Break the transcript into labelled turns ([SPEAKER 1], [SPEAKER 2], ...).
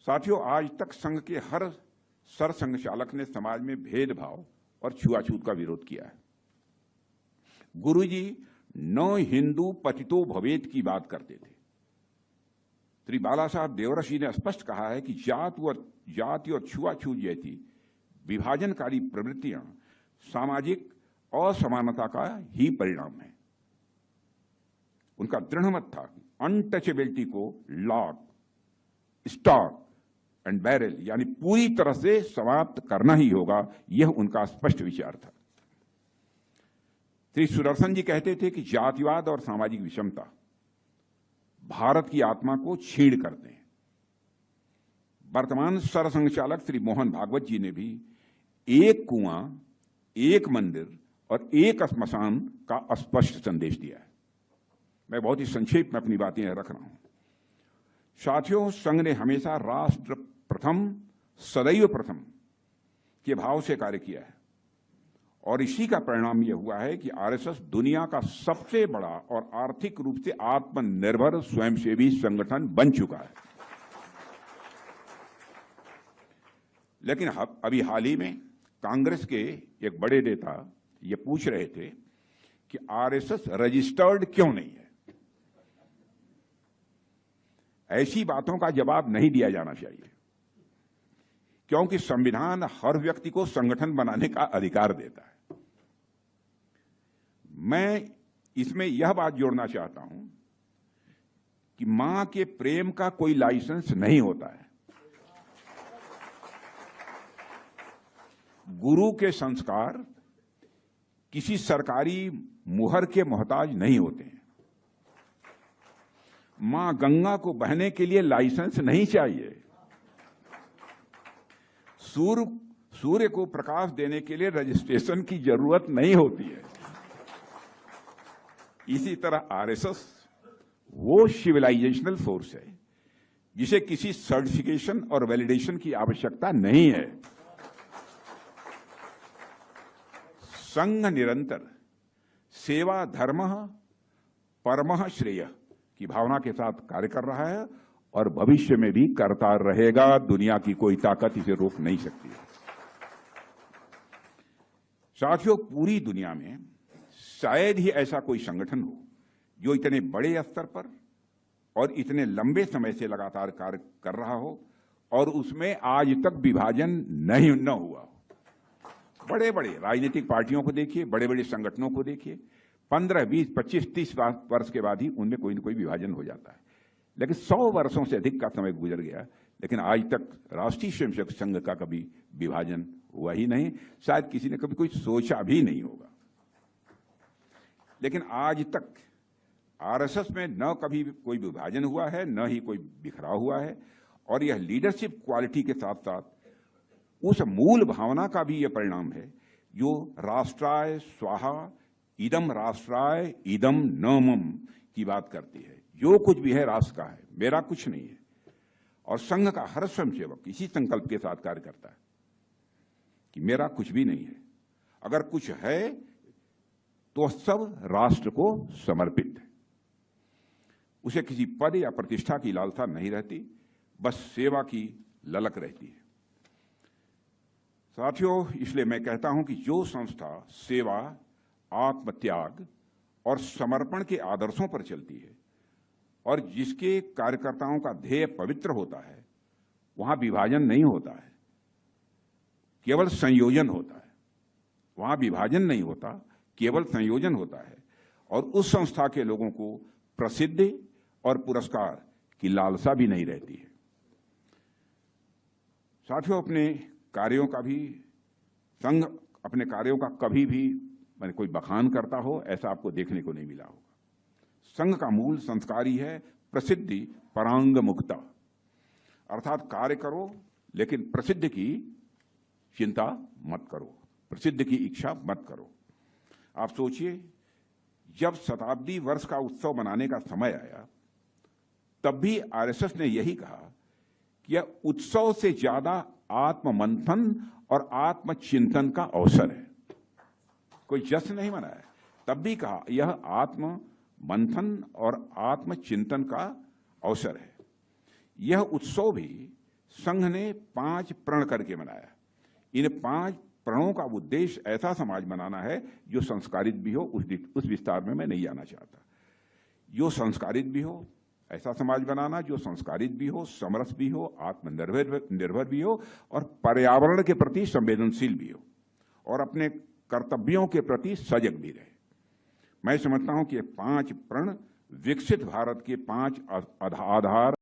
[SPEAKER 1] साथियों, आज तक संघ के हर सरसंघ चालक ने समाज में भेदभाव और छुआछूत का विरोध किया है। गुरुजी न हिंदू पतितो भवेत की बात करते थे। श्री बाला साहब देवरस जी ने स्पष्ट कहा है कि जाति और छुआछूत जैसी विभाजनकारी प्रवृत्तियां सामाजिक असमानता का ही परिणाम है। उनका दृढ़ मत था कि अनटचेबिलिटी को लॉक, स्टॉक एंड बैरल यानी पूरी तरह से समाप्त करना ही होगा। यह उनका स्पष्ट विचार था। श्री सुदर्शन जी कहते थे कि जातिवाद और सामाजिक विषमता भारत की आत्मा को छीण करते हैं। वर्तमान सरसंघ चालक श्री मोहन भागवत जी ने भी एक कुआं, एक मंदिर और एक श्मशान का स्पष्ट संदेश दिया है। मैं बहुत ही संक्षेप में अपनी बातें रख रहा हूं। साथियों, संघ ने हमेशा राष्ट्र प्रथम सदैव प्रथम के भाव से कार्य किया है और इसी का परिणाम यह हुआ है कि आरएसएस दुनिया का सबसे बड़ा और आर्थिक रूप से आत्मनिर्भर स्वयंसेवी संगठन बन चुका है। लेकिन अभी हाल ही में कांग्रेस के एक बड़े नेता ये पूछ रहे थे कि आरएसएस रजिस्टर्ड क्यों नहीं है। ऐसी बातों का जवाब नहीं दिया जाना चाहिए, क्योंकि संविधान हर व्यक्ति को संगठन बनाने का अधिकार देता है। मैं इसमें यह बात जोड़ना चाहता हूं कि मां के प्रेम का कोई लाइसेंस नहीं होता है। गुरु के संस्कार किसी सरकारी मुहर के मोहताज नहीं होते हैं। मां गंगा को बहने के लिए लाइसेंस नहीं चाहिए। सूर्य को प्रकाश देने के लिए रजिस्ट्रेशन की जरूरत नहीं होती है। इसी तरह आरएसएस वो सिविलाइजेशनल फोर्स है जिसे किसी सर्टिफिकेशन और वैलिडेशन की आवश्यकता नहीं है। संघ निरंतर सेवा धर्मः परमः श्रेयः की भावना के साथ कार्य कर रहा है और भविष्य में भी करता रहेगा। दुनिया की कोई ताकत इसे रोक नहीं सकती। साथियों, पूरी दुनिया में शायद ही ऐसा कोई संगठन हो जो इतने बड़े स्तर पर और इतने लंबे समय से लगातार कार्य कर रहा हो और उसमें आज तक विभाजन न हुआ हो। बड़े बड़े राजनीतिक पार्टियों को देखिए, बड़े बड़े संगठनों को देखिए, 15, 20, 25, 30 वर्ष के बाद ही उनमें कोई न कोई विभाजन हो जाता है। लेकिन 100 वर्षों से अधिक का समय गुजर गया, लेकिन आज तक राष्ट्रीय स्वयंसेवक संघ का कभी विभाजन हुआ ही नहीं। शायद किसी ने कभी कोई सोचा भी नहीं होगा। लेकिन आज तक आरएसएस में न कभी कोई विभाजन हुआ है, न ही कोई बिखराव हुआ है। और यह लीडरशिप क्वालिटी के साथ साथ उस मूल भावना का भी यह परिणाम है जो राष्ट्राय स्वाहा इदम राष्ट्राय इदम न मम की बात करती है। जो कुछ भी है राष्ट्र का है, मेरा कुछ नहीं है। और संघ का हर स्वयंसेवक इसी संकल्प के साथ कार्य करता है कि मेरा कुछ भी नहीं है। अगर कुछ है तो सब राष्ट्र को समर्पित है। उसे किसी पद या प्रतिष्ठा की लालसा नहीं रहती, बस सेवा की ललक रहती है। साथियों, इसलिए मैं कहता हूं कि जो संस्था सेवा, आत्मत्याग और समर्पण के आदर्शों पर चलती है और जिसके कार्यकर्ताओं का ध्येय पवित्र होता है, वहां विभाजन नहीं होता है, केवल संयोजन होता है। वहां विभाजन नहीं होता, केवल संयोजन होता है। और उस संस्था के लोगों को प्रसिद्धि और पुरस्कार की लालसा भी नहीं रहती है। साथियों, अपने कार्यों का भी संघ अपने कार्यों का कभी भी मैंने कोई बखान करता हो ऐसा आपको देखने को नहीं मिला होगा। संघ का मूल संस्कार ही है प्रसिद्धि परांग मुक्ता, अर्थात कार्य करो लेकिन प्रसिद्धि की चिंता मत करो, प्रसिद्धि की इच्छा मत करो। आप सोचिए, जब शताब्दी वर्ष का उत्सव मनाने का समय आया तब भी आरएसएस ने यही कहा कि यह उत्सव से ज्यादा आत्ममंथन और आत्मचिंतन का अवसर है। कोई जश्न नहीं मनाया, तब भी कहा यह आत्म मंथन और आत्मचिंतन का अवसर है। यह उत्सव भी संघ ने 5 प्रण करके मनाया। इन 5 प्रणों का उद्देश्य ऐसा समाज बनाना है जो संस्कारित भी हो। उस विस्तार में मैं नहीं आना चाहता। जो संस्कारित भी हो, ऐसा समाज बनाना जो संस्कारित भी हो, समरस भी हो, आत्मनिर्भर भी हो और पर्यावरण के प्रति संवेदनशील भी हो और अपने कर्तव्यों के प्रति सजग भी रहे। मैं समझता हूं कि ये 5 प्रण विकसित भारत के 5 आधार